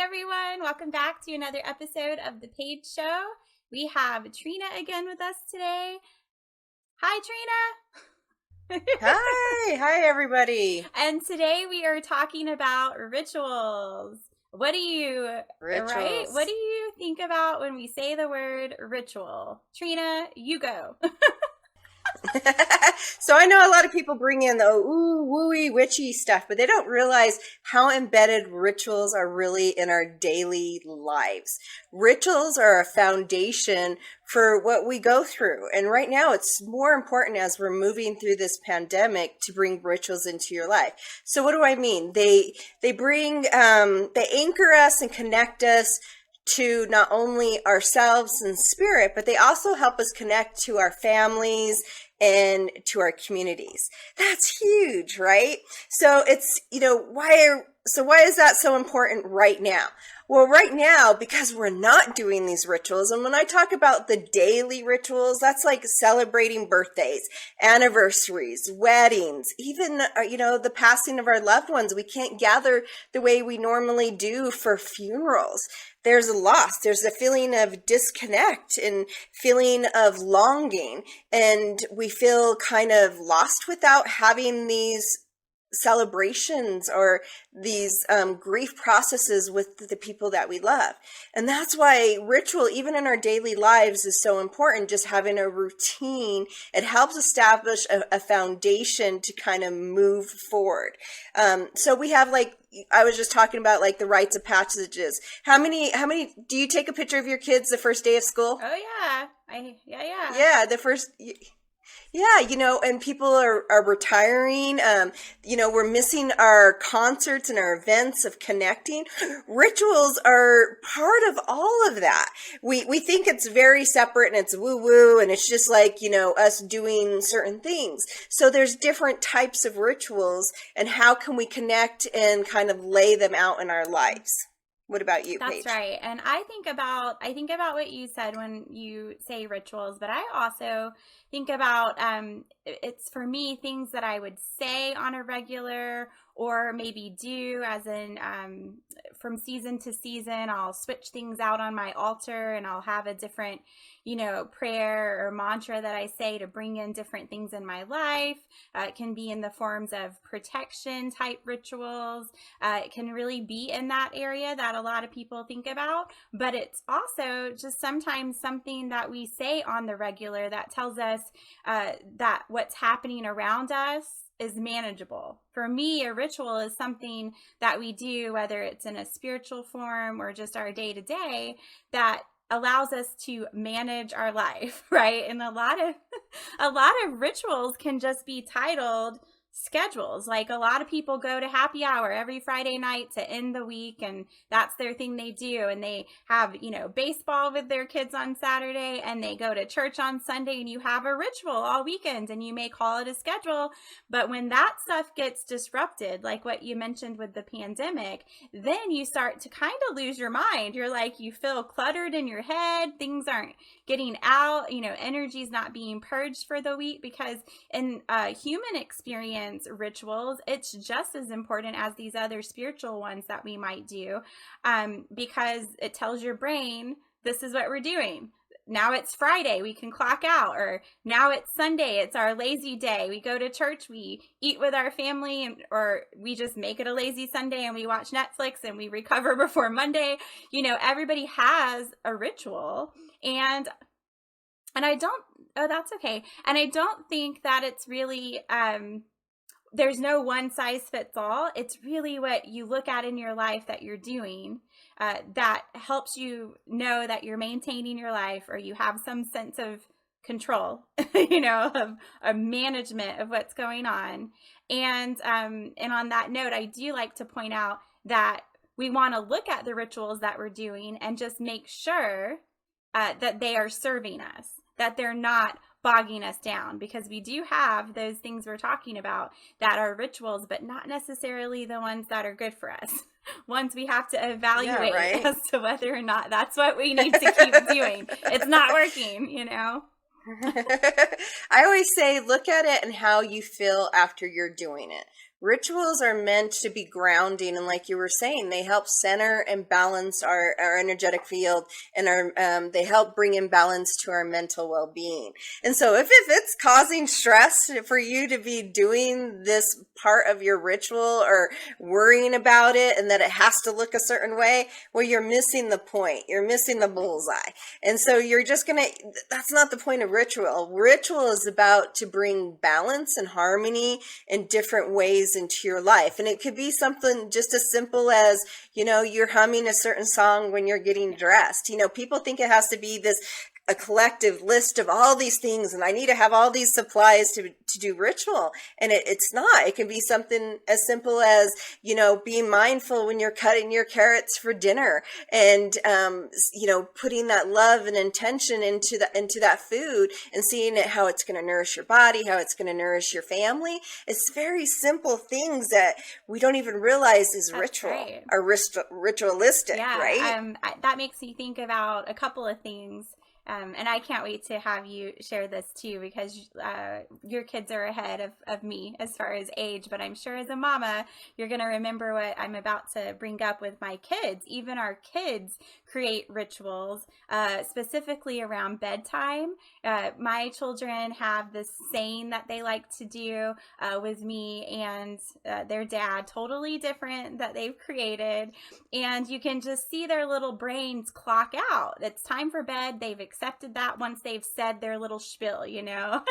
everyone. Welcome back to another episode of The Paige Show. We have Trina again with us today. Hi, Trina. Hi everybody. And today we are talking about rituals. What do you think about when we say the word ritual? Trina, you go. So I know a lot of people bring in the wooey witchy stuff, but they don't realize how embedded rituals are really in our daily lives. Rituals are a foundation for what we go through. And right now it's more important as we're moving through this pandemic to bring rituals into your life. So what do I mean? They anchor us and connect us to not only ourselves and spirit, but they also help us connect to our families and to our communities. That's huge, right? So it's, why is that so important right now? Well, right now, because we're not doing these rituals, and when I talk about the daily rituals, that's like celebrating birthdays, anniversaries, weddings, even, the passing of our loved ones. We can't gather the way we normally do for funerals. There's a loss. There's a feeling of disconnect and feeling of longing. And we feel kind of lost without having these celebrations or these grief processes with the people that we love. And that's why ritual, even in our daily lives, is so important. Just having a routine, it helps establish a foundation to kind of move forward. So we have, like, I was just talking about, like, the rites of passages. How many do you take a picture of your kids the first day of school? Oh yeah. Yeah, the first. Yeah, and people are retiring. We're missing our concerts and our events of connecting. Rituals are part of all of that. We think it's very separate and it's woo-woo and it's just like, us doing certain things. So there's different types of rituals, and how can we connect and kind of lay them out in our lives? What about you, Paige? That's right. And I think about what you said when you say rituals, but I also think about it's, for me, things that I would say on a regular, or maybe do, as in from season to season. I'll switch things out on my altar, and I'll have a different prayer or mantra that I say to bring in different things in my life. It can be in the forms of protection type rituals. It can really be in that area that a lot of people think about, but it's also just sometimes something that we say on the regular that tells us that what's happening around us is manageable. For me, a ritual is something that we do, whether it's in a spiritual form or just our day to day, that allows us to manage our life, right? And a lot of rituals can just be titled schedules. Like, a lot of people go to happy hour every Friday night to end the week, and that's their thing they do. And they have, baseball with their kids on Saturday, and they go to church on Sunday, and you have a ritual all weekend, and you may call it a schedule. But when that stuff gets disrupted, like what you mentioned with the pandemic, then you start to kind of lose your mind. You're like, you feel cluttered in your head. Things aren't getting out, energy's not being purged for the week, because in human experience, rituals, it's just as important as these other spiritual ones that we might do, because it tells your brain, this is what we're doing. Now it's Friday, we can clock out. Or now it's Sunday, it's our lazy day. We go to church, we eat with our family, or we just make it a lazy Sunday and we watch Netflix and we recover before Monday. Everybody has a ritual, and I don't, that's okay. And I don't think that it's really, there's no one size fits all. It's really what you look at in your life that you're doing that helps you know that you're maintaining your life, or you have some sense of control, of a management of what's going on. And on that note, I do like to point out that we want to look at the rituals that we're doing and just make sure that they are serving us, that they're not bogging us down, because we do have those things we're talking about that are rituals, but not necessarily the ones that are good for us. Ones we have to evaluate as to whether or not that's what we need to keep doing. It's not working, I always say, look at it and how you feel after you're doing it. Rituals are meant to be grounding, and like you were saying, they help center and balance our energetic field, and they help bring in balance to our mental well-being. And so if it's causing stress for you to be doing this part of your ritual or worrying about it and that it has to look a certain way, well, you're missing the point. You're missing the bullseye. And so you're just that's not the point of ritual. Ritual is about to bring balance and harmony in different ways into your life. And it could be something just as simple as, you're humming a certain song when you're getting dressed. People think it has to be a collective list of all these things, and I need to have all these supplies to do ritual. And it's not. It can be something as simple as, being mindful when you're cutting your carrots for dinner, and, putting that love and intention into that food, and seeing how it's going to nourish your body, how it's going to nourish your family. It's very simple things that we don't even realize is ritual, right. Or ritualistic, right? That makes me think about a couple of things. And I can't wait to have you share this too, because your kids are ahead of me as far as age, but I'm sure as a mama, you're going to remember what I'm about to bring up with my kids. Even our kids create rituals, specifically around bedtime. My children have this saying that they like to do with me and their dad, totally different, that they've created. And you can just see their little brains clock out. It's time for bed. They've accepted that once they've said their little spiel, and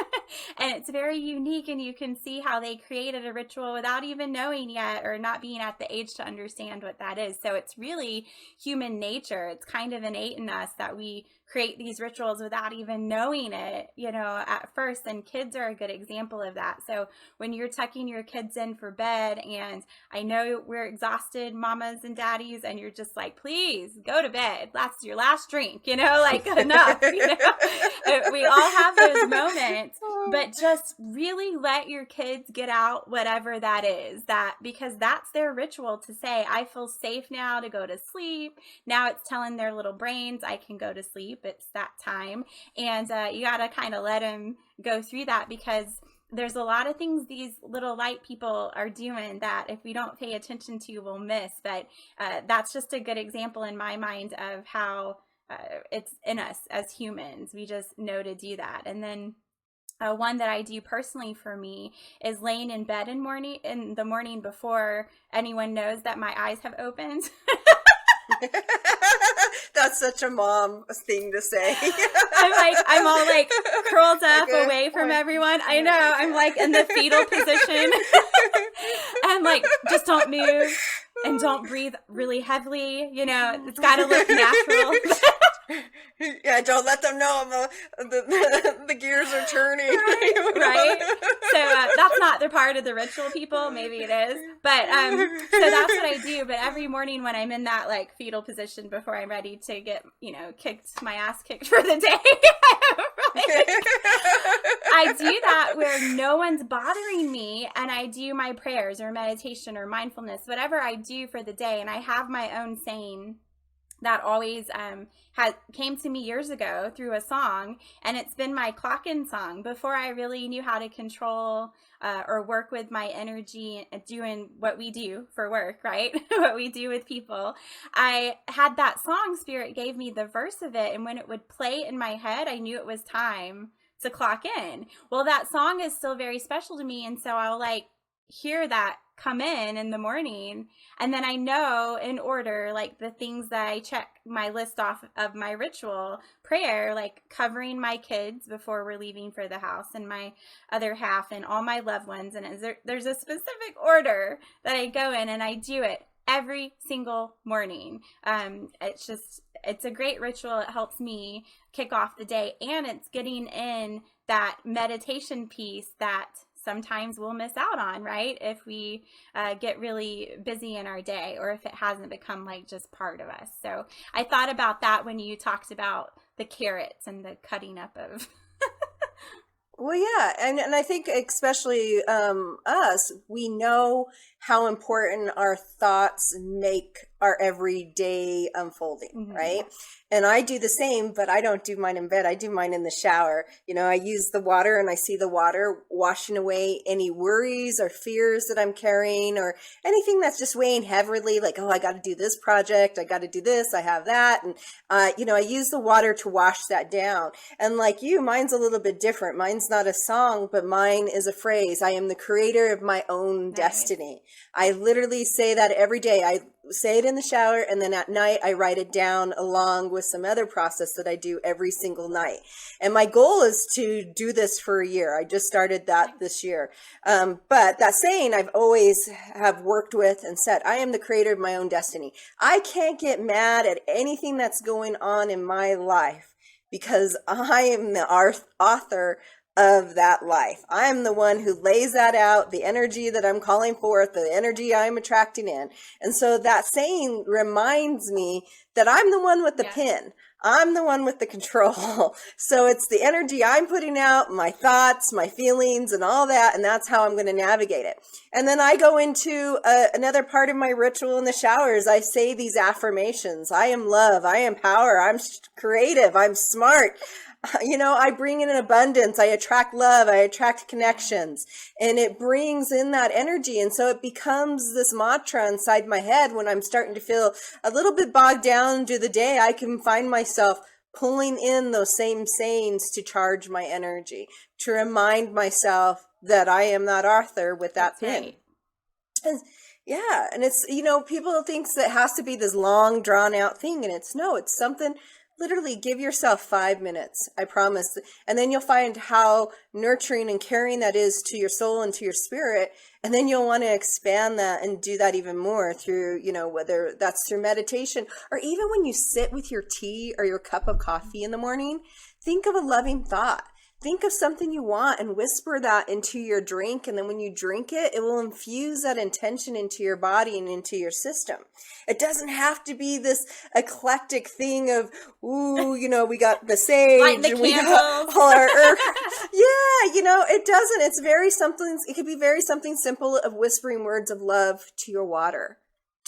it's very unique, and you can see how they created a ritual without even knowing yet, or not being at the age to understand what that is. So it's really human nature. It's kind of innate in us that we create these rituals without even knowing it, at first. And kids are a good example of that. So when you're tucking your kids in for bed, and I know we're exhausted mamas and daddies, and you're just like, please go to bed. That's your last drink, enough. We all have those moments, but just really let your kids get out whatever that is, because that's their ritual to say, I feel safe now to go to sleep. Now it's telling their little brains, I can go to sleep. It's that time. And you got to kind of let them go through that, because there's a lot of things these little light people are doing that if we don't pay attention to, we'll miss. But that's just a good example in my mind of how it's in us as humans. We just know to do that. And then one that I do personally for me is laying in bed in the morning before anyone knows that my eyes have opened. That's such a mom thing to say. I'm all like curled up away from everyone. I know. I'm like in the fetal position. And like, just don't move and don't breathe really heavily. It's got to look natural. Yeah, don't let them know the gears are turning. Right? So that's not, they're part of the ritual, people. Maybe it is. But so that's what I do. But every morning when I'm in that like fetal position before I'm ready to get, my ass kicked for the day, I do that where no one's bothering me, and I do my prayers or meditation or mindfulness, whatever I do for the day. And I have my own saying that always came to me years ago through a song, and it's been my clock-in song before I really knew how to control or work with my energy and doing what we do for work, right? What we do with people. I had that song, Spirit gave me the verse of it, and when it would play in my head, I knew it was time to clock in. Well, that song is still very special to me, and so I'll like hear that come in the morning, and then I know in order, like the things that I check my list off of my ritual prayer, like covering my kids before we're leaving for the house, and my other half, and all my loved ones. And there's a specific order that I go in, and I do it every single morning. It's a great ritual. It helps me kick off the day, and it's getting in that meditation piece that sometimes we'll miss out on, right? If we get really busy in our day, or if it hasn't become like just part of us. So I thought about that when you talked about the carrots and the cutting up of. Well, yeah, and I think especially us, we know how important our thoughts make our everyday unfolding, Hmm. right? And I do the same, but I don't do mine in bed. I do mine in the shower. You know, I use the water and I see the water washing away any worries or fears that I'm carrying or anything that's just weighing heavily, like, oh, I got to do this project, I got to do this, I have that. And, you know, I use the water to wash that down. And like you, mine's a little bit different. Mine's not a song, but mine is a phrase. I am the creator of my own Nice. destiny. I literally say that every day. I say it in the shower, and then at night I write it down along with some other process that I do every single night. And my goal is to do this for a year. I just started that this year. But that saying I've always have worked with and said, I am the creator of my own destiny. I can't get mad at anything that's going on in my life because I am the author of that life. I'm the one who lays that out, the energy that I'm calling forth, the energy I'm attracting in. And so that saying reminds me that I'm the one with the pin. I'm the one with the control. So it's the energy I'm putting out, my thoughts, my feelings, and all that. And that's how I'm going to navigate it. And then I go into another part of my ritual in the showers. I say these affirmations. I am love. I am power. I'm creative. I'm smart. You know, I bring in an abundance. I attract love. I attract connections, and it brings in that energy. And so it becomes this mantra inside my head when I'm starting to feel a little bit bogged down through the day. I can find myself pulling in those same sayings to charge my energy, to remind myself that I am that author with that That's pin. right. And yeah. And it's, you know, people think that it has to be this long drawn out thing. And it's no, it's something. Literally give yourself 5 minutes, I promise. And then you'll find how nurturing and caring that is to your soul and to your spirit. And then you'll want to expand that and do that even more through, you know, whether that's through meditation or even when you sit with your tea or your cup of coffee in the morning, think of a loving thought. Think of something you want and whisper that into your drink. And then when you drink it, it will infuse that intention into your body and into your system. It doesn't have to be this eclectic thing of, ooh, you know, we got the Lighting sage the and we candles. got all our herb. Yeah, you know, it doesn't. It's very something, it could be very something simple of whispering words of love to your water,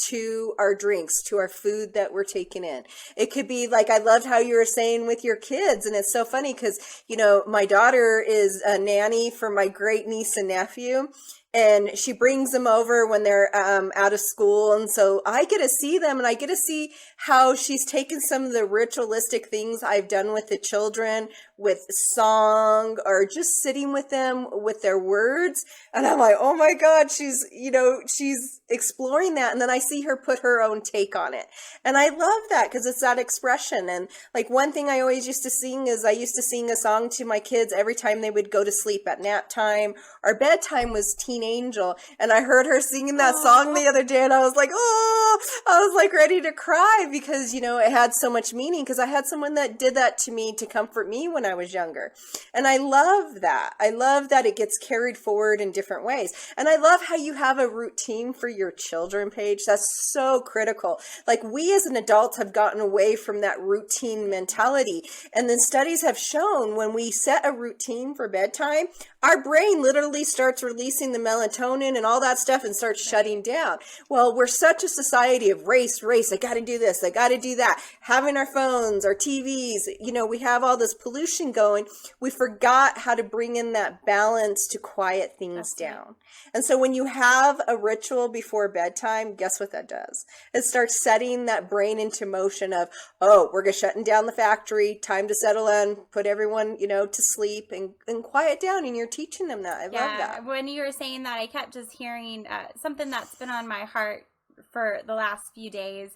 to our drinks, to our food that we're taking in. It could be like, I loved how you were saying with your kids. And it's so funny because, you know, my daughter is a nanny for my great niece and nephew. And she brings them over when they're out of school. And so I get to see them and I get to see how she's taken some of the ritualistic things I've done with the children, with song or just sitting with them with their words. And I'm like, oh my God, she's, you know, she's exploring that. And then I see her put her own take on it. And I love that because it's that expression. And like one thing I always used to sing is I used to sing a song to my kids every time they would go to sleep at nap time. Our bedtime was Teen Angel. And I heard her singing that song the other day and I was like, oh, I was like ready to cry because, you know, it had so much meaning because I had someone that did that to me to comfort me when I was younger. And I love that. I love that it gets carried forward in different ways. And I love how you have a routine for your children, Paige. That's so critical. Like we as an adult have gotten away from that routine mentality. And then studies have shown when we set a routine for bedtime, our brain literally starts releasing the melatonin and all that stuff and starts shutting down. Well, we're such a society of race. I got to do this. I got to do that. Having our phones, our TVs, you know, we have all this pollution going. We forgot how to bring in that balance to quiet things down. And so when you have a ritual before bedtime, guess what that does? It starts setting that brain into motion of, oh, we're going to shutting down the factory, time to settle in, put everyone, you know, to sleep and quiet down. And you're teaching them that. I love that. When you were saying that, I kept just hearing something that's been on my heart for the last few days,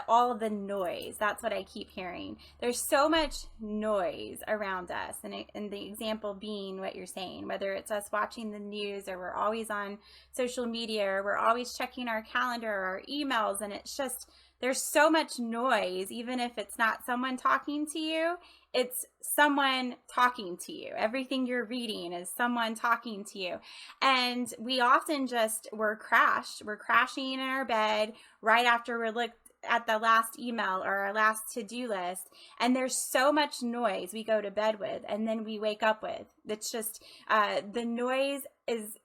all of the noise. That's what I keep hearing. There's so much noise around us. And the example being what you're saying, whether it's us watching the news or we're always on social media or we're always checking our calendar or our emails. And it's just, there's so much noise, even if it's not someone talking to you, it's someone talking to you. Everything you're reading is someone talking to you. And we often just, we're crashing in our bed right after we're at the last email or our last to-do list, and there's so much noise we go to bed with and then we wake up with. It's just the noise is,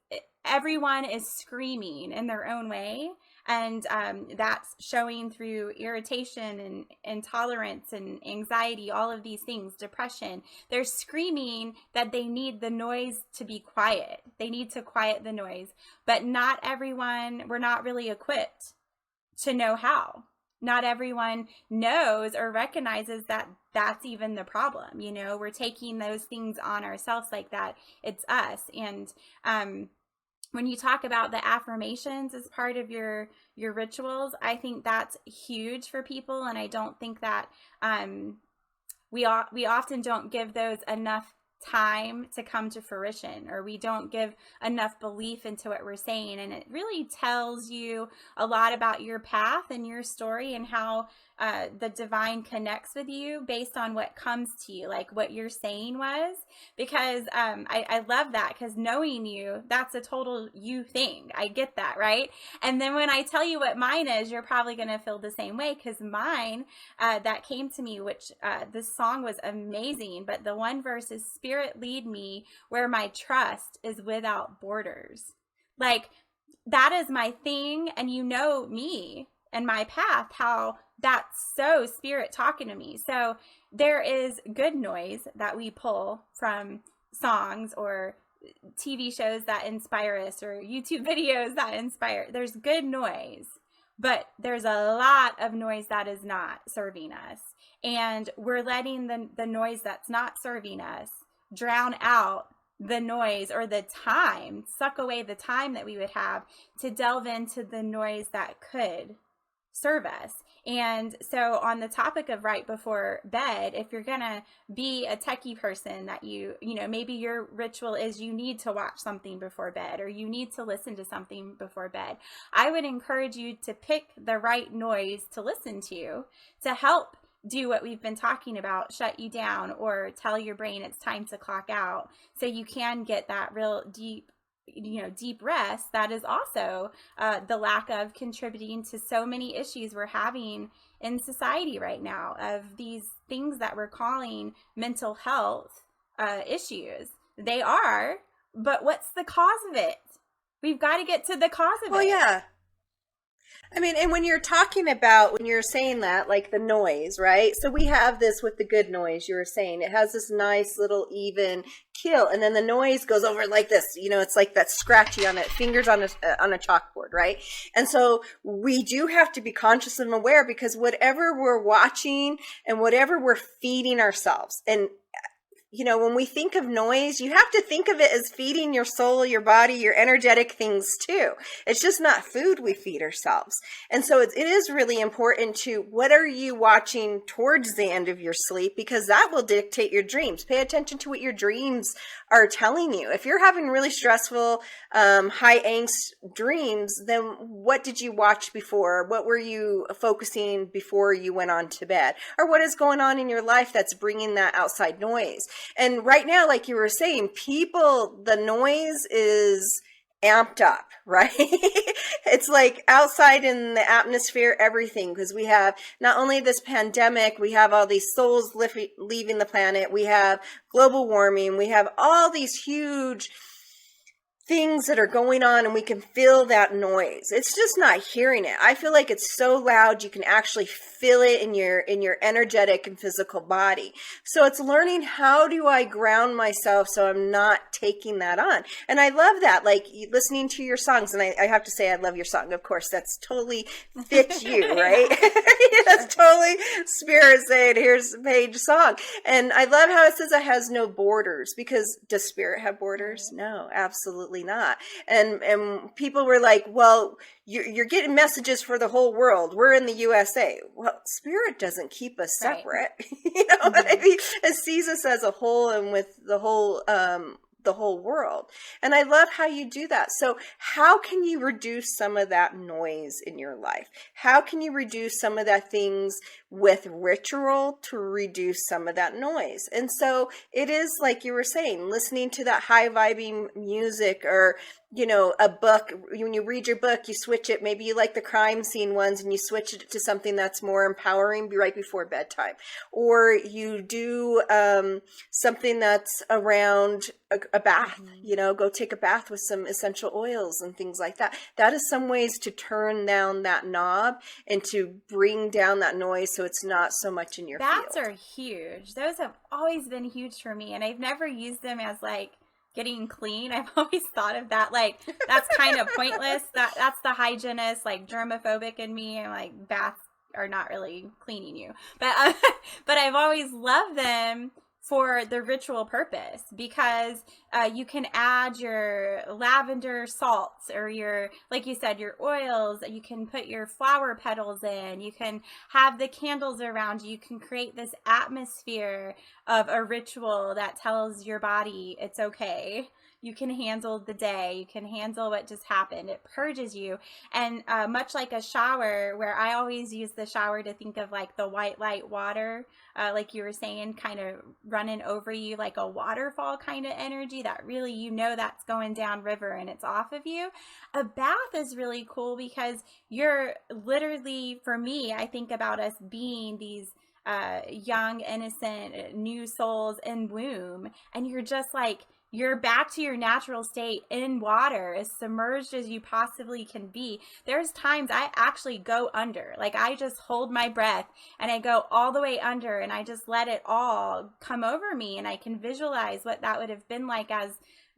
everyone is screaming in their own way. And that's showing through irritation and intolerance and anxiety, all of these things, depression. They're screaming that they need the noise to be quiet. They need to quiet the noise. But not everyone, we're not really equipped to know how. Not everyone knows or recognizes that that's even the problem. You know, we're taking those things on ourselves like that. It's us. And when you talk about the affirmations as part of your rituals, I think that's huge for people. And I don't think that we often don't give those enough time to come to fruition, or we don't give enough belief into what we're saying. And it really tells you a lot about your path and your story and how the divine connects with you based on what comes to you, like what your saying was. Because I love that, because knowing you, that's a total you thing. I get that, right? And then when I tell you what mine is, you're probably going to feel the same way, because mine that came to me, which this song was amazing, but the one verse is, Spirit lead me where my trust is without borders. Like, that is my thing. And you know me and my path, how that's so Spirit talking to me. So there is good noise that we pull from songs or TV shows that inspire us or YouTube videos that inspire. There's good noise, but there's a lot of noise that is not serving us. And we're letting the noise that's not serving us drown out the noise, or the time, suck away the time that we would have to delve into the noise that could serve us. And so on the topic of right before bed, if you're gonna be a techie person that you know, maybe your ritual is you need to watch something before bed, or you need to listen to something before bed, I would encourage you to pick the right noise to listen to help do what we've been talking about, shut you down, or tell your brain it's time to clock out, so you can get that real deep rest that is also the lack of contributing to so many issues we're having in society right now, of these things that we're calling mental health issues. They are, but what's the cause of it? We've got to get to the cause of it. Well, yeah. I mean, and when you're talking about, when you're saying that, like the noise, right? So we have this with the good noise, you were saying. It has this nice little even kill, and then the noise goes over like this. You know, it's like that scratchy on it, fingers on a chalkboard, right? And so we do have to be conscious and aware, because whatever we're watching and whatever we're feeding ourselves, and you know, when we think of noise, you have to think of it as feeding your soul, your body, your energetic things too. It's just not food we feed ourselves. And so it is really important to, what are you watching towards the end of your sleep? Because that will dictate your dreams. Pay attention to what your dreams are telling you. If you're having really stressful, high angst dreams, then what did you watch before? What were you focusing before you went on to bed? Or what is going on in your life that's bringing that outside noise? And right now, like you were saying, people, the noise is amped up, right? It's like outside in the atmosphere, everything, because we have not only this pandemic, we have all these souls leaving the planet, we have global warming, we have all these huge things that are going on, and we can feel that noise. It's just not hearing it. I feel like it's so loud you can actually feel it in your energetic and physical body. So it's learning, how do I ground myself so I'm not taking that on? And I love that, like listening to your songs. And I have to say, I love your song. Of course, that's totally fits you, right? That's totally Spirit saying, here's Paige's song. And I love how it says it has no borders, because does Spirit have borders? No, absolutely not. And people were like, well, you're getting messages for the whole world. We're in the USA. Well, Spirit doesn't keep us separate. Right. You know what I mean? It sees us as a whole, and with the whole world. And I love how you do that. So how can you reduce some of that noise in your life? How can you reduce some of that things with ritual to reduce some of that noise. And so it is like you were saying, listening to that high vibing music, or a book. When you read your book, you switch it. Maybe you like the crime scene ones and you switch it to something that's more empowering right before bedtime. Or you do something that's around a bath, go take a bath with some essential oils and things like that. That is some ways to turn down that knob and to bring down that noise so it's not so much in your Baths field. are huge. Those have always been huge for me, and I've never used them as like getting clean. I've always thought of that like that's kind of pointless. That's the hygienist, like germophobic in me. I'm like, baths are not really cleaning you. But but I've always loved them for the ritual purpose, because you can add your lavender salts, or your, like you said, your oils. You can put your flower petals in. You can have the candles around you. You can create this atmosphere of a ritual that tells your body it's okay. You can handle the day. You can handle what just happened. It purges you. And much like a shower, where I always use the shower to think of like the white light water, like you were saying, kind of running over you like a waterfall kind of energy that really, that's going down river and it's off of you. A bath is really cool because you're literally, for me, I think about us being these young, innocent, new souls in womb, and you're just like, you're back to your natural state in water, as submerged as you possibly can be. There's times I actually go under. Like, I just hold my breath and I go all the way under, and I just let it all come over me. And I can visualize what that would have been like as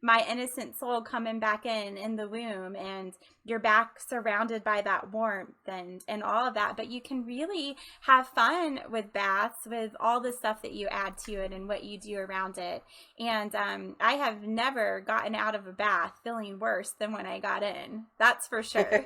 my innocent soul coming back in the womb, and you're back surrounded by that warmth and all of that. But you can really have fun with baths, with all the stuff that you add to it and what you do around it. And I have never gotten out of a bath feeling worse than when I got in. That's for sure.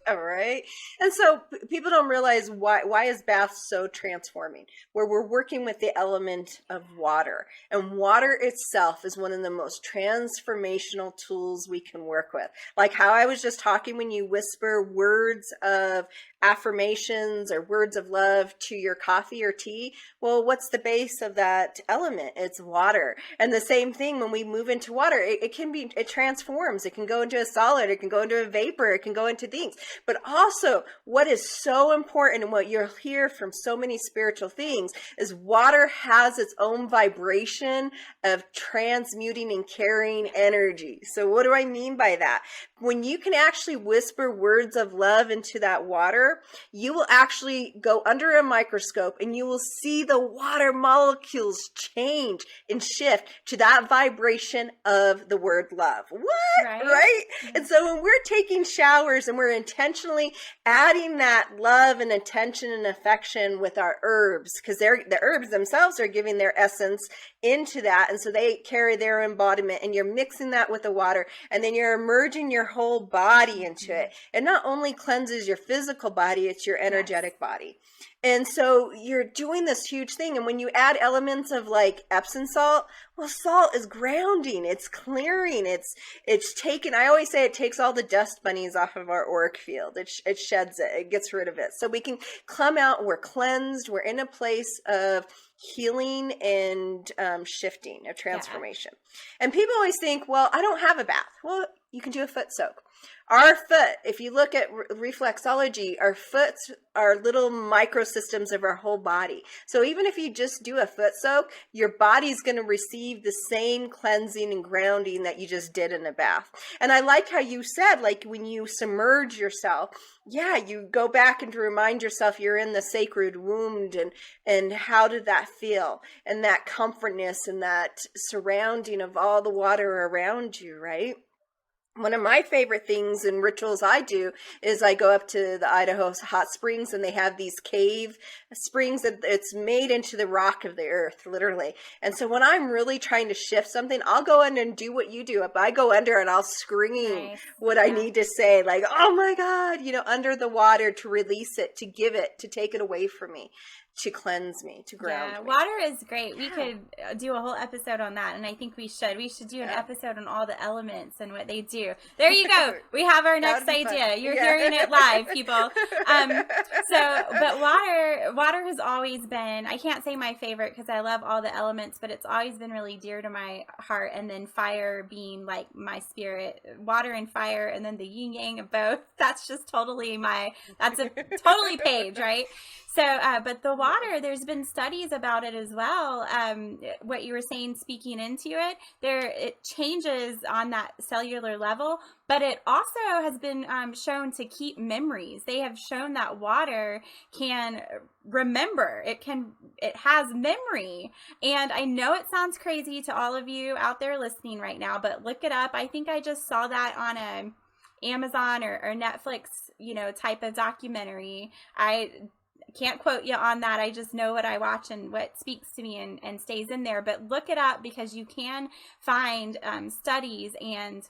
All right. And so people don't realize why is bath so transforming, where we're working with the element of water, and water itself is one of the most transformational tools we can work with. Like how I was just talking, when you whisper words of affirmations or words of love to your coffee or tea, well, what's the base of that element? It's water. And the same thing, when we move into water, it transforms. It can go into a solid, it can go into a vapor, it can go into things. But also, what is so important, and what you'll hear from so many spiritual things, is water has its own vibration of transmuting and carrying energy. So what do I mean by that? When you can actually whisper words of love into that water, you will actually go under a microscope and you will see the water molecules change and shift to that vibration of the word love. What? Right? And so when we're taking showers and we're intentionally adding that love and attention and affection with our herbs, because the herbs themselves are giving their essence into that, and so they carry their embodiment, and you're mixing that with the water, and then you're immersing your whole body into it. It not only cleanses your physical body, it's your energetic body. And so you're doing this huge thing. And when you add elements of like Epsom salt, well, salt is grounding, it's clearing, it's taking, I always say it takes all the dust bunnies off of our auric field. It sheds it, it gets rid of it. So we can come out, we're cleansed, we're in a place of healing and shifting, of transformation. And people always think, well, I don't have a bath. Well, you can do a foot soak. Our foot, if you look at reflexology, our foot are little microsystems of our whole body. So even if you just do a foot soak, your body's going to receive the same cleansing and grounding that you just did in a bath. And I like how you said, like, when you submerge yourself, you go back and to remind yourself you're in the sacred womb, and how did that feel? And that comfortness and that surrounding of all the water around you, right? One of my favorite things and rituals I do is I go up to the Idaho hot springs, and they have these cave springs that it's made into the rock of the earth, literally. And so when I'm really trying to shift something, I'll go in and do what you do. I go under and I'll scream what I need to say, like, oh my God, under the water, to release it, to give it, to take it away from me. to cleanse me, to ground Yeah, me. water is great. We Yeah. could do a whole episode on that, and I think we should. We should do an episode on all the elements and what they do. There you go. We have our next idea. You're hearing it live, people. But water has always been, I can't say my favorite because I love all the elements, but it's always been really dear to my heart. And then fire being like my spirit, water and fire, and then the yin yang of both. That's just totally that's a totally Paige, right? So, but the water, there's been studies about it as well. What you were saying, speaking into it, it changes on that cellular level, but it also has been shown to keep memories. They have shown that water can remember. It has memory. And I know it sounds crazy to all of you out there listening right now, but look it up. I think I just saw that on a Amazon or Netflix, type of documentary. I can't quote you on that. I just know what I watch and what speaks to me and stays in there. But look it up because you can find studies and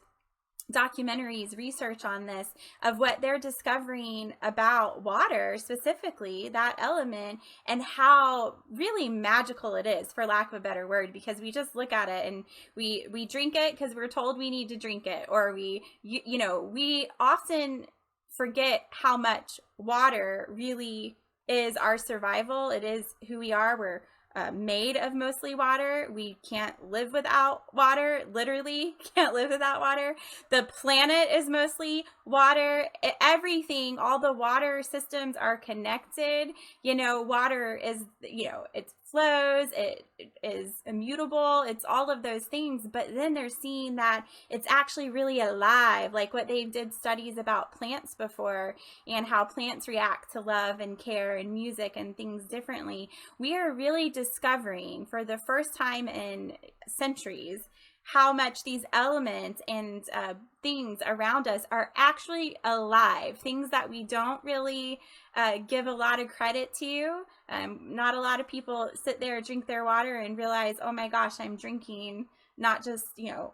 documentaries, research on this of what they're discovering about water, specifically that element, and how really magical it is, for lack of a better word, because we just look at it and we drink it because we're told we need to drink it, or we often forget how much water really is our survival. It is who we are. We're made of mostly water. We can't live without water. Literally can't live without water. The planet is mostly water. Everything, all the water systems are connected. Water is, it flows, it is immutable, it's all of those things. But then they're seeing that it's actually really alive, like what they did studies about plants before, and how plants react to love and care and music and things differently. We are really discovering for the first time in centuries how much these elements and things around us are actually alive, things that we don't really give a lot of credit to. Not a lot of people sit there, drink their water, and realize, oh my gosh, I'm drinking not just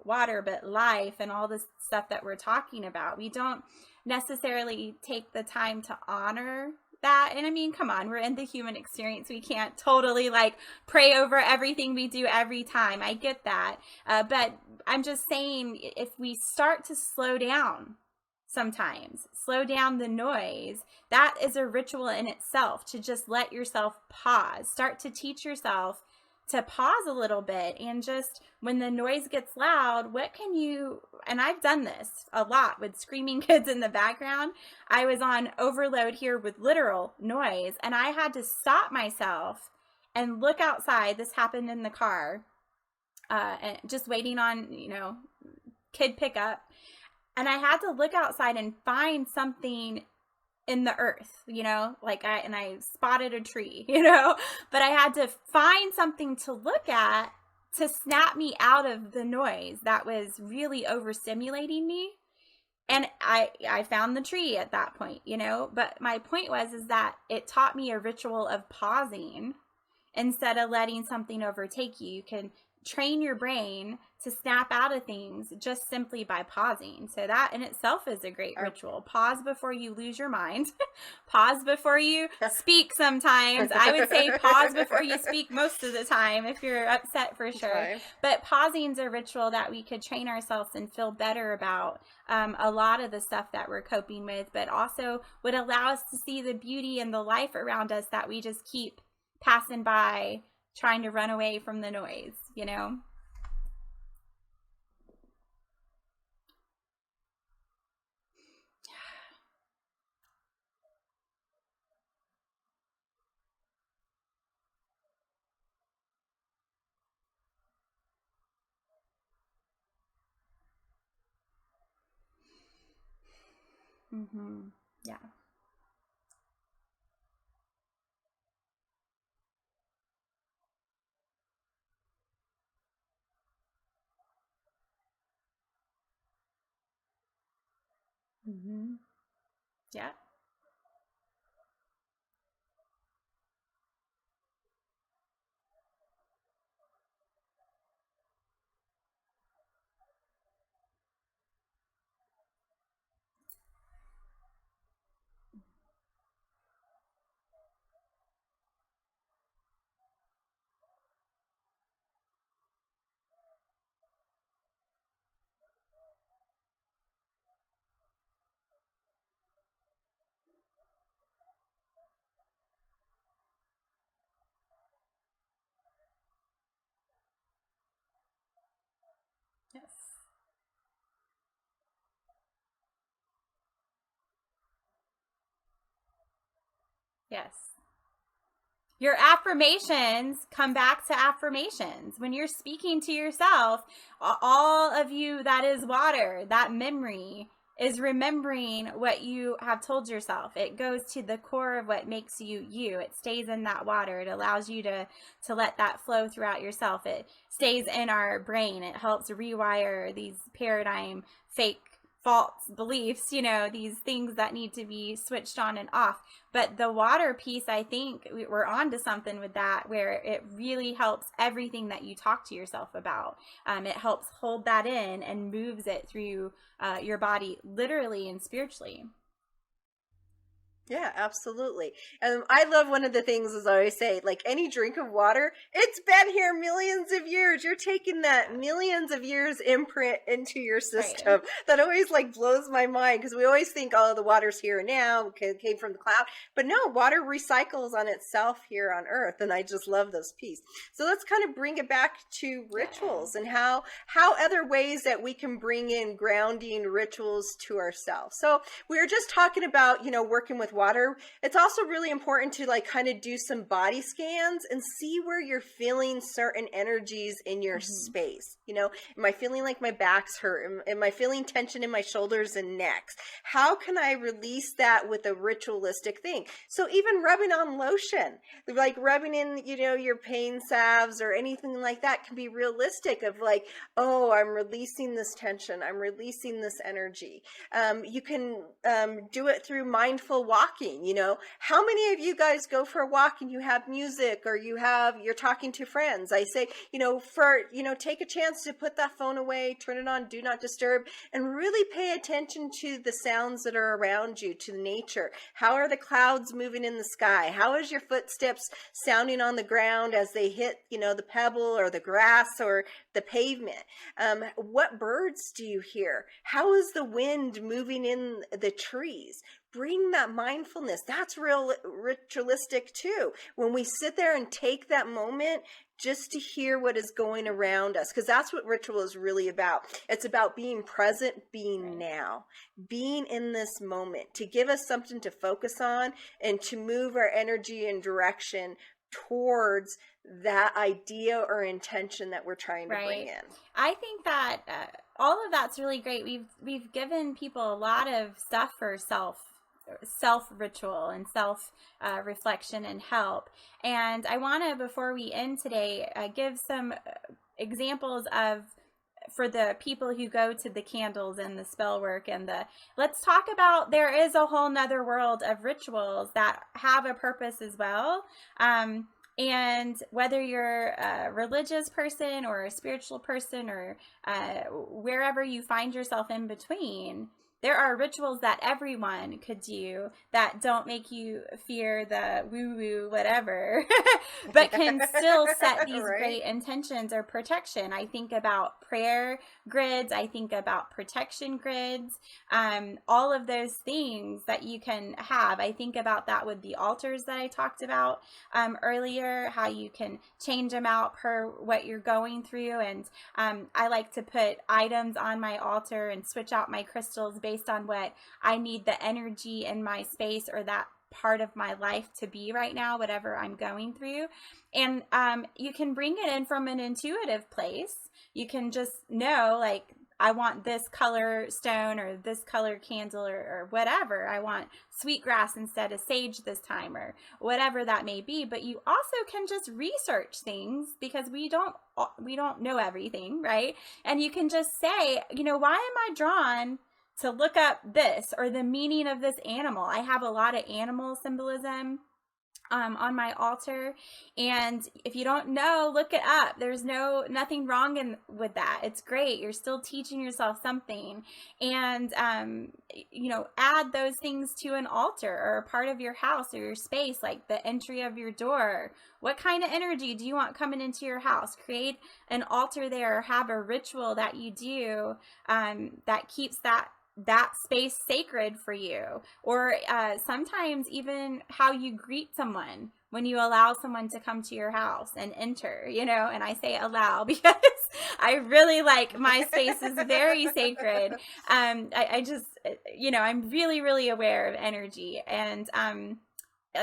water, but life and all this stuff that we're talking about. We don't necessarily take the time to honor that. And I mean, come on, we're in the human experience. We can't totally pray over everything we do every time. I get that. But I'm just saying, if we start to slow down sometimes, slow down the noise, that is a ritual in itself, to just let yourself pause. Start to teach yourself to pause a little bit, and just when the noise gets loud, and I've done this a lot with screaming kids in the background. I was on overload here with literal noise, and I had to stop myself and look outside. This happened in the car, and just waiting on, kid pickup. And I had to look outside and find something in the earth, and I spotted a tree, but I had to find something to look at to snap me out of the noise that was really overstimulating me. And I found the tree at that point, but my point is that it taught me a ritual of pausing instead of letting something overtake you. You can train your brain to snap out of things just simply by pausing. So that in itself is a great ritual. Pause before you lose your mind. Pause before you speak sometimes. I would say pause before you speak most of the time if you're upset, for sure. Okay. But pausing is a ritual that we could train ourselves and feel better about a lot of the stuff that we're coping with, but also would allow us to see the beauty and the life around us that we just keep passing by, trying to run away from the noise, Mm-hmm. Yeah. Mm-hmm. Yeah. Yes. Your affirmations come back to affirmations. When you're speaking to yourself, all of you that is water, that memory is remembering what you have told yourself. It goes to the core of what makes you you. It stays in that water. It allows you to let that flow throughout yourself. It stays in our brain. It helps rewire these paradigm fake false beliefs, these things that need to be switched on and off. But the water piece, I think we're on to something with that, where it really helps everything that you talk to yourself about. It helps hold that in and moves it through your body, literally and spiritually. Yeah, absolutely. And I love one of the things, as I always say, like any drink of water, it's been here millions of years. You're taking that millions of years imprint into your system. Right. That always like blows my mind, because we always think, oh, the water's here now, came from the cloud. But no, water recycles on itself here on Earth. And I just love those pieces. So let's kind of bring it back to rituals and how other ways that we can bring in grounding rituals to ourselves. So we were just talking about, working with water. It's also really important to like kind of do some body scans and see where you're feeling certain energies in your space. Am I feeling like my back's hurt? Am I feeling tension in my shoulders and necks? How can I release that with a ritualistic thing? So even rubbing on lotion, like rubbing in, your pain salves or anything like that, can be realistic of like, oh, I'm releasing this tension. I'm releasing this energy. You can do it through mindful walking. How many of you guys go for a walk and you have music, or you're talking to friends? I say, take a chance to put that phone away, turn it on, do not disturb, and really pay attention to the sounds that are around you, to nature. How are the clouds moving in the sky? How is your footsteps sounding on the ground as they hit, the pebble or the grass or the pavement? What birds do you hear? How is the wind moving in the trees? Bring that mindfulness. That's real ritualistic too. When we sit there and take that moment just to hear what is going around us, because that's what ritual is really about. It's about being present, being now, being in this moment, to give us something to focus on and to move our energy and direction towards that idea or intention that we're trying to bring in. I think that all of that's really great. We've given people a lot of stuff for self ritual and self reflection and help. And I want to, before we end today, give some examples for the people who go to the candles and the spell work and let's talk about, there is a whole nother world of rituals that have a purpose as well. And whether you're a religious person or a spiritual person or wherever you find yourself in between, there are rituals that everyone could do that don't make you fear the woo-woo whatever, but can still set these great intentions or protection. I think about prayer grids. I think about protection grids. All of those things that you can have. I think about that with the altars that I talked about earlier, how you can change them out per what you're going through. And I like to put items on my altar and switch out my crystals based on what I need the energy in my space or that part of my life to be right now, whatever I'm going through. And you can bring it in from an intuitive place. You can just know, like, I want this color stone or this color candle or whatever. I want sweetgrass instead of sage this time or whatever that may be. But you also can just research things because we don't know everything, right? And you can just say, why am I drawn to look up this or the meaning of this animal? I have a lot of animal symbolism on my altar, and if you don't know, look it up. There's nothing wrong with that. It's great. You're still teaching yourself something, and add those things to an altar or a part of your house or your space, like the entry of your door. What kind of energy do you want coming into your house? Create an altar there, or have a ritual that you do that keeps that space sacred for you. Or sometimes even how you greet someone when you allow someone to come to your house and enter, and I say allow because I really like my space is very sacred. I just, I'm really, really aware of energy. And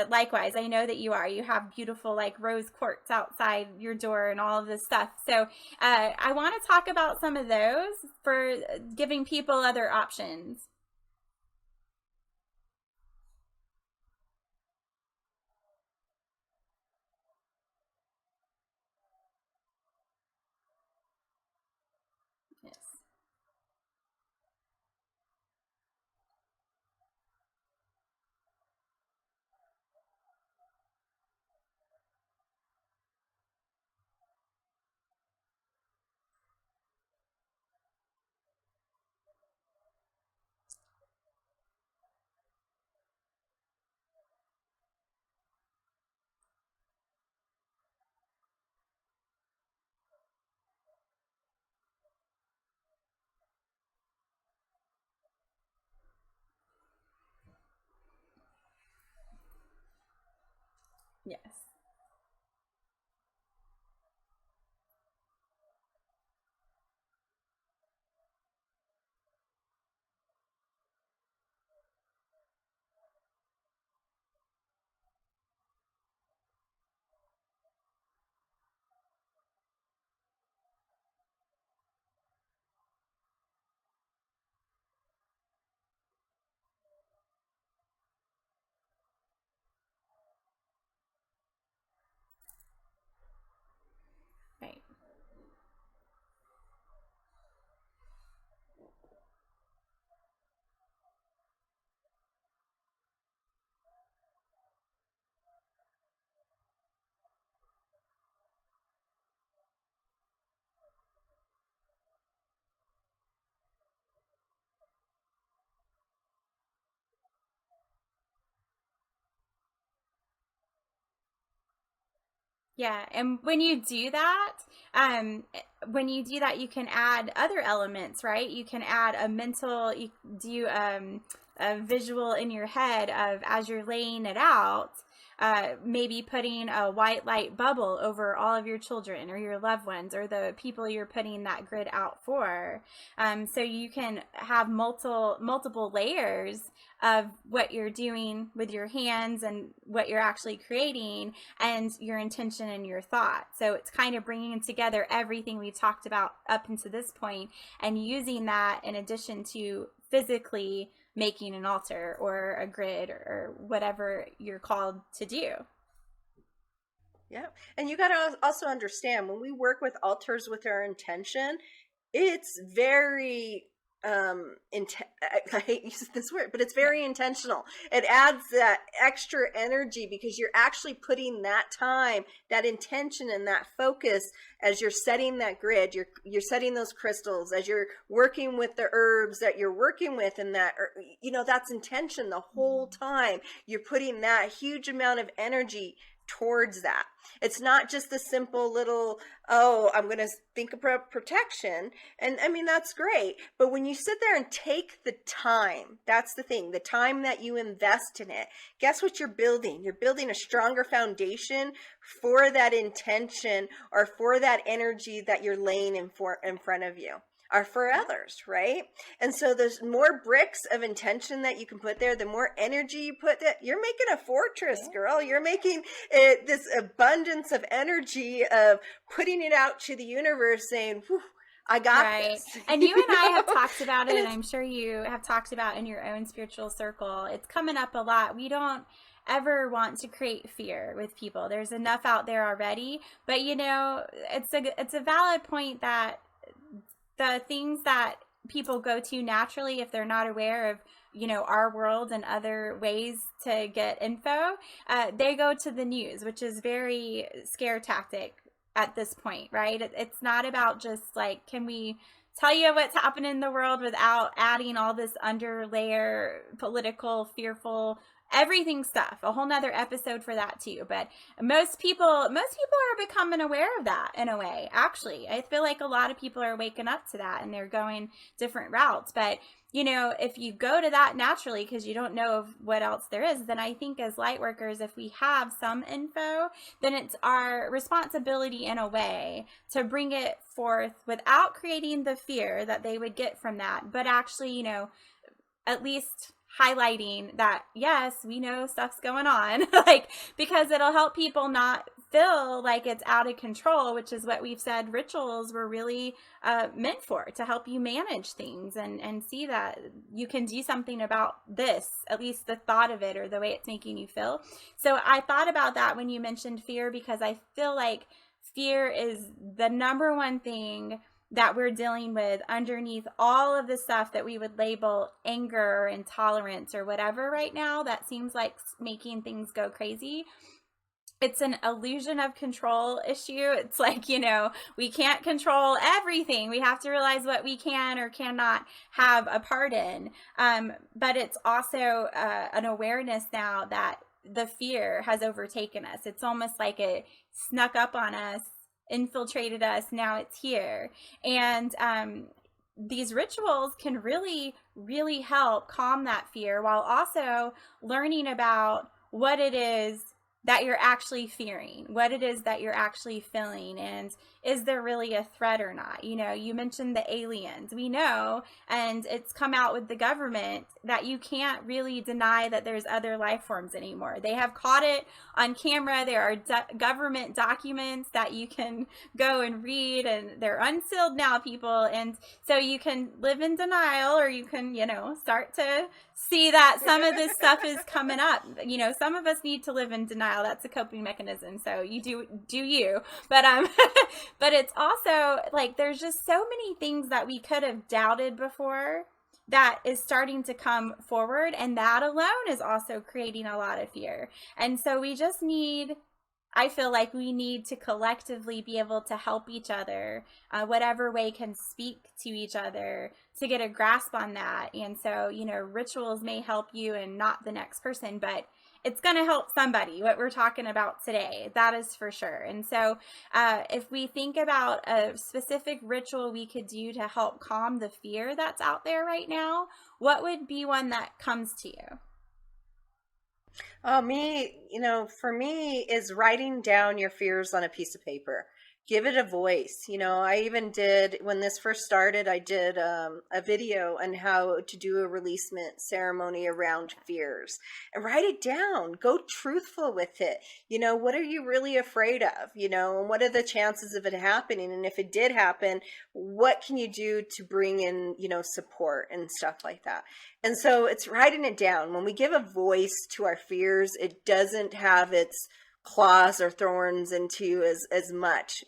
Likewise, I know that you are. You have beautiful like rose quartz outside your door and all of this stuff. So I want to talk about some of those for giving people other options. Yes. Yes. Right. Yeah, and um, when you do that, you can add other elements, right? You can add a mental, you do a visual in your head of as you're laying it out, maybe putting a white light bubble over all of your children or your loved ones or the people you're putting that grid out for. So you can have multiple layers of what you're doing with your hands and what you're actually creating and your intention and your thought. So it's kind of bringing together everything we've talked about up until this point and using that in addition to physically making an altar or a grid or whatever you're called to do. Yeah. And you got to also understand when we work with altars with our intention, it's very I hate using this word, but it's very intentional. It adds that extra energy because you're actually putting that time, that intention and that focus as you're setting that grid, you're setting those crystals, as you're working with the herbs that you're working with, and that, that's intention the whole time. You're putting that huge amount of energy towards that. It's not just the simple little, oh, I'm going to think of protection. And I mean, that's great. But when you sit there and take the time, that's the thing, the time that you invest in it, guess what you're building? You're building a stronger foundation for that intention or for that energy that you're laying in front of you. Are for others, right? And so there's more bricks of intention that you can put there, the more energy you put that you're making a fortress, girl. You're making this abundance of energy of putting it out to the universe saying, whew, I got this. And you and I have talked about it, and I'm sure you have talked about in your own spiritual circle. It's coming up a lot. We don't ever want to create fear with people. There's enough out there already. But it's a valid point that the things that people go to naturally if they're not aware of our world and other ways to get info, they go to the news, which is very scare tactic at this point, right? It's not about just like, can we tell you what's happening in the world without adding all this underlayer political fearful everything stuff, a whole nother episode for that too. But most people are becoming aware of that in a way. Actually, I feel like a lot of people are waking up to that and they're going different routes. But if you go to that naturally because you don't know of what else there is, then I think as light workers, if we have some info, then it's our responsibility in a way to bring it forth without creating the fear that they would get from that, but actually, at least highlighting that, yes, we know stuff's going on, like, because it'll help people not feel like it's out of control, which is what we've said rituals were really meant for, to help you manage things and see that you can do something about this, at least the thought of it or the way it's making you feel. So I thought about that when you mentioned fear, because I feel like fear is the number one thing that we're dealing with underneath all of the stuff that we would label anger or intolerance or whatever right now that seems like making things go crazy. It's an illusion of control issue. It's like, we can't control everything. We have to realize what we can or cannot have a part in. But it's also an awareness now that the fear has overtaken us. It's almost like it snuck up on us, infiltrated us. Now it's here. And these rituals can really, really help calm that fear, while also learning about what it is that you're actually fearing, what it is that you're actually feeling, and is there really a threat or not? You mentioned the aliens. We know, and it's come out with the government, that you can't really deny that there's other life forms anymore. They have caught it on camera. There are government documents that you can go and read, and they're unsealed now, people. And so you can live in denial, or you can, start to see that some of this stuff is coming up. Some of us need to live in denial. That's a coping mechanism. So you do you. But but it's also like there's just so many things that we could have doubted before that is starting to come forward, and that alone is also creating a lot of fear. And so I feel like we need to collectively be able to help each other, whatever way can speak to each other, to get a grasp on that. And so, rituals may help you and not the next person, but it's going to help somebody, what we're talking about today. That is for sure. And so if we think about a specific ritual we could do to help calm the fear that's out there right now, what would be one that comes to you? Oh, for me is writing down your fears on a piece of paper. Give it a voice. I even did, when this first started, I did a video on how to do a releasement ceremony around fears, and write it down. Go truthful with it. What are you really afraid of? And what are the chances of it happening? And if it did happen, what can you do to bring in, support and stuff like that? And so it's writing it down. When we give a voice to our fears, it doesn't have its claws or thorns into as much.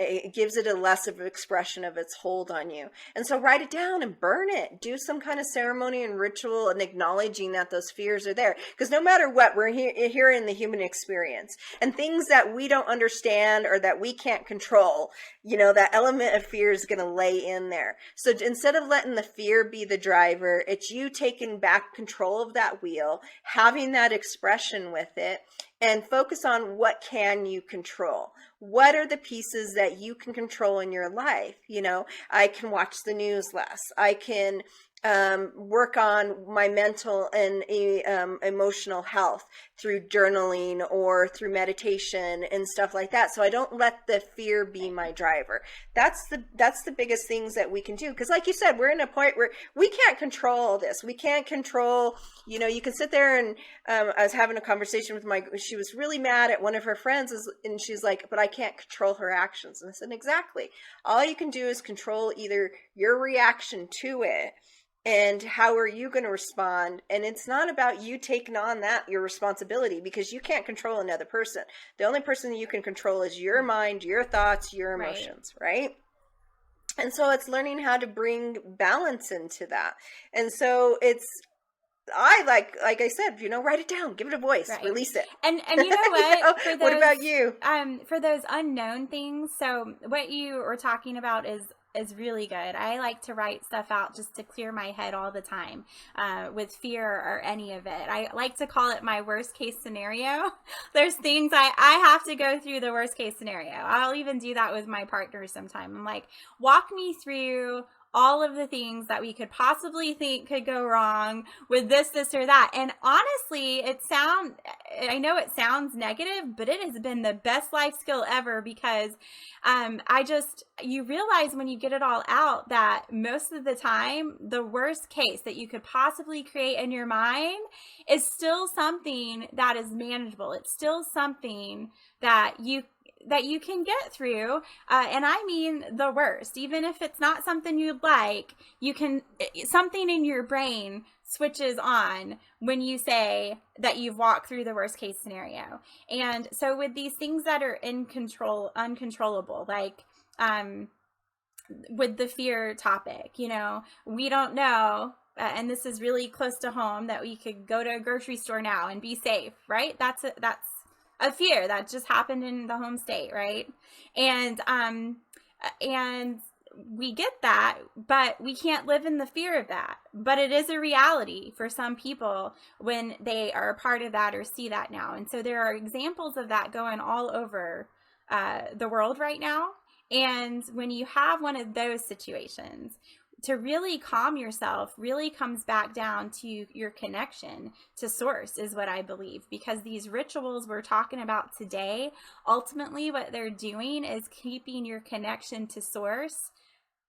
It gives it a less of an expression of its hold on you. And so write it down and burn it. Do some kind of ceremony and ritual and acknowledging that those fears are there. Because no matter what, we're here in the human experience. And things that we don't understand or that we can't control, that element of fear is going to lay in there. So instead of letting the fear be the driver, it's you taking back control of that wheel, having that expression with it, and focus on what can you control. What are the pieces that you can control in your life? I can watch the news less. I can work on my mental and emotional health through journaling or through meditation and stuff like that. So I don't let the fear be my driver. That's the biggest things that we can do. Because like you said, we're in a point where we can't control this. We can't control, you can sit there and I was having a conversation with she was really mad at one of her friends and she's like, but I can't control her actions. And I said, exactly. All you can do is control either your reaction to it, and how are you going to respond? And it's not about you taking on your responsibility, because you can't control another person. The only person you can control is your mind, your thoughts, your emotions, right? And so it's learning how to bring balance into that. And so I like I said, write it down, give it a voice, release it. And you know what? For those, what about you? For those unknown things, so what you are talking about is really good. I like to write stuff out just to clear my head all the time with fear or any of it. I like to call it my worst case scenario. There's things I have to go through the worst case scenario. I'll even do that with my partner sometime. I'm like, walk me through all of the things that we could possibly think could go wrong with this, or that. And honestly, I know it sounds negative, but it has been the best life skill ever, because you realize when you get it all out that most of the time, the worst case that you could possibly create in your mind is still something that is manageable. It's still something that you can get through. And I mean the worst, even if it's not something you'd like, something in your brain switches on when you say that you've walked through the worst case scenario. And so with these things that are uncontrollable, like, with the fear topic, we don't know, and this is really close to home, that we could go to a grocery store now and be safe, right? That's a fear that just happened in the home state, right? And we get that, but we can't live in the fear of that. But it is a reality for some people when they are a part of that or see that now. And so there are examples of that going all over the world right now. And when you have one of those situations, to really calm yourself really comes back down to your connection to source, is what I believe. Because these rituals we're talking about today, ultimately what they're doing is keeping your connection to source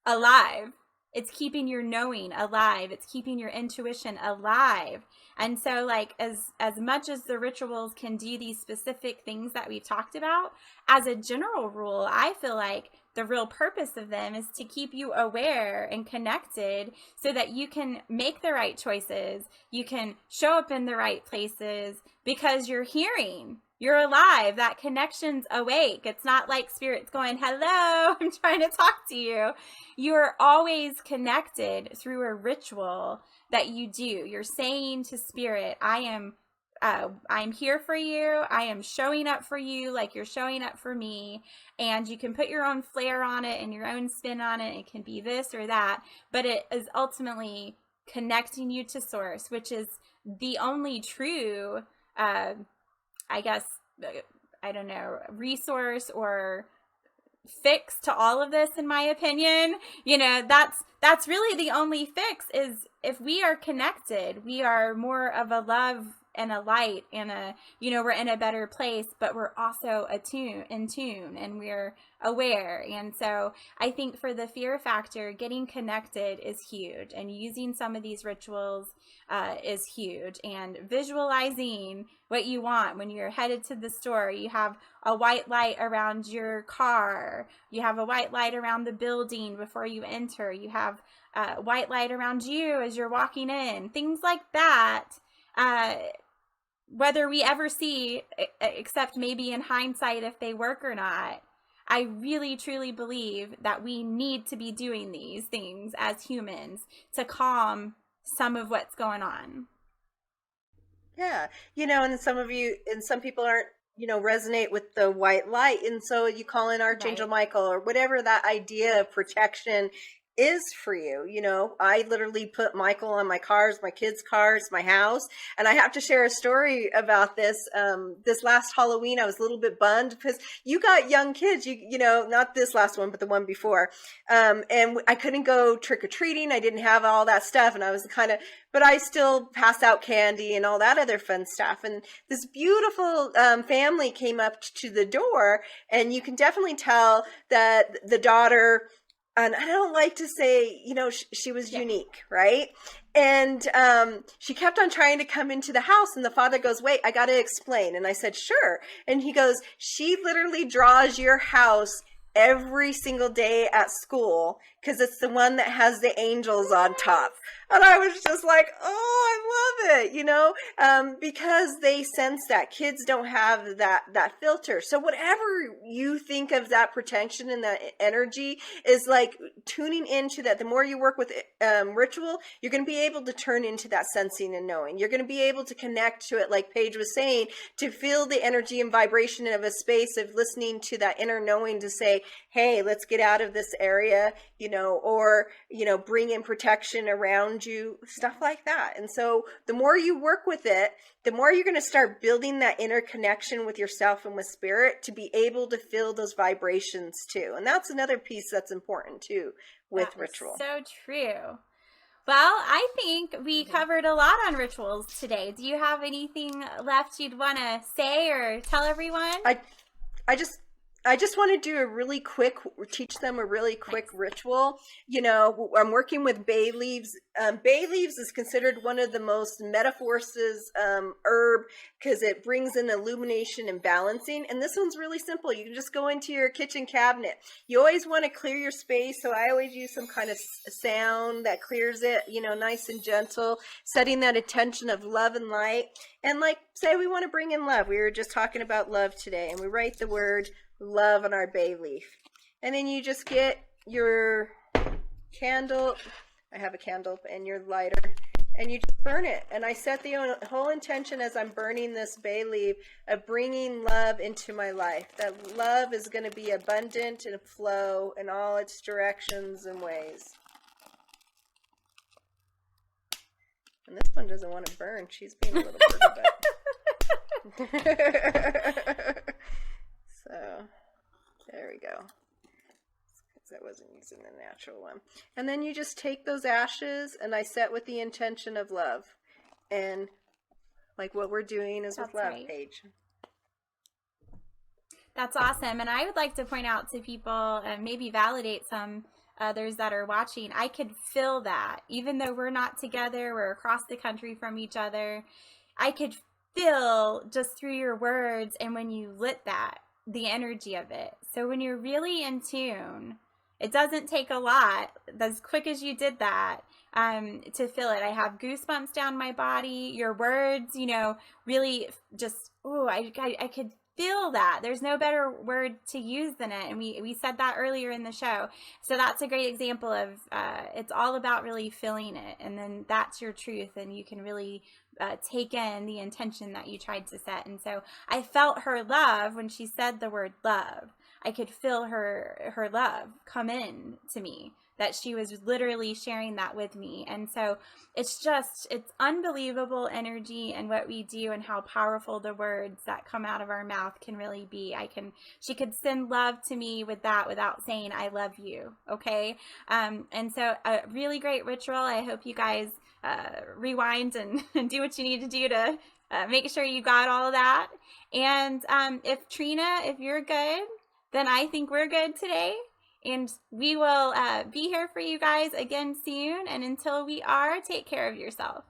alive. It's keeping your knowing alive. It's keeping your intuition alive. And so, like, as much as the rituals can do these specific things that we've talked about, as a general rule, I feel like the real purpose of them is to keep you aware and connected so that you can make the right choices. You can show up in the right places because you're hearing. You're alive. That connection's awake. It's not like spirit's going, hello, I'm trying to talk to you. You're always connected through a ritual that you do. You're saying to spirit, I'm here for you. I am showing up for you like you're showing up for me. And you can put your own flair on it and your own spin on it. It can be this or that, but it is ultimately connecting you to source, which is the only true, resource or fix to all of this, in my opinion. That's really the only fix, is if we are connected, we are more of a love and a light and we're in a better place, but we're also in tune and we're aware. And so I think for the fear factor, getting connected is huge, and using some of these rituals is huge, and visualizing what you want when you're headed to the store. You have a white light around your car. You have a white light around the building before you enter. You have a white light around you as you're walking in. Things like that. Whether we ever see, except maybe in hindsight if they work or not, I really truly believe that we need to be doing these things as humans to calm some of what's going on. Yeah. And some people aren't, resonate with the white light. And so you call in Archangel Michael or whatever that idea of protection is for you. I literally put Michael on my cars, my kids' cars, my house. And I have to share a story about this. This last Halloween, I was a little bit bummed because you got young kids, not this last one, but the one before. And I couldn't go trick-or-treating. I didn't have all that stuff. And I was but I still passed out candy and all that other fun stuff. And this beautiful family came up to the door, and you can definitely tell that the daughter, and I don't like to say, she was unique, right? And she kept on trying to come into the house, and the father goes, wait, I got to explain. And I said, sure. And he goes, she literally draws your house every single day at school because it's the one that has the angels on top. And I was just like, oh, I love it, because they sense that kids don't have that filter. So whatever you think of that protection and that energy is like tuning into that. The more you work with ritual, you're going to be able to turn into that sensing and knowing. You're going to be able to connect to it, like Paige was saying, to feel the energy and vibration of a space, of listening to that inner knowing to say, hey, let's get out of this area, or, bring in protection around around you, stuff like that. And so the more you work with it, the more you're going to start building that inner connection with yourself and with spirit to be able to feel those vibrations too. And that's another piece that's important too with ritual. So true. Well, I think we covered a lot on rituals today. Do you have anything left you'd want to say or tell everyone? I just want to do a really quick, teach them a really quick ritual. You know, I'm working with bay leaves. Bay leaves is considered one of the most metaphorses herb because it brings in illumination and balancing. And this one's really simple. You can just go into your kitchen cabinet. You always want to clear your space. So I always use some kind of sound that clears it, you know, nice and gentle, setting that intention of love and light. And like, say we want to bring in love. We were just talking about love today, and we write the word love on our bay leaf. And then you just get your candle. I have a candle and your lighter, and you just burn it. And I set the whole intention as I'm burning this bay leaf of bringing love into my life. That love is going to be abundant and flow in all its directions and ways. And this one doesn't want to burn. She's being a little birdie butt. So there we go. Because I wasn't using the natural one. And then you just take those ashes, and I set with the intention of love. And like what we're doing is with love, Paige. That's awesome. And I would like to point out to people and maybe validate some others that are watching. I could feel that. Even though we're not together, we're across the country from each other, I could feel just through your words and when you lit that, the energy of it. So when you're really in tune, it doesn't take a lot, as quick as you did that, to feel it. I have goosebumps down my body. Your words, you know, really just, I could feel that. There's no better word to use than it. And we said that earlier in the show. So that's a great example of, it's all about really feeling it. And then that's your truth. And you can really take in the intention that you tried to set. And so I felt her love when she said the word love. I could feel her love come in to me, that she was literally sharing that with me. And so it's unbelievable energy and what we do and how powerful the words that come out of our mouth can really be. She could send love to me with that without saying, I love you. Okay. And so a really great ritual. I hope you guys rewind and do what you need to do to make sure you got all of that. And if Trina, if you're good, then I think we're good today. And we will be here for you guys again soon. And until we are, take care of yourself.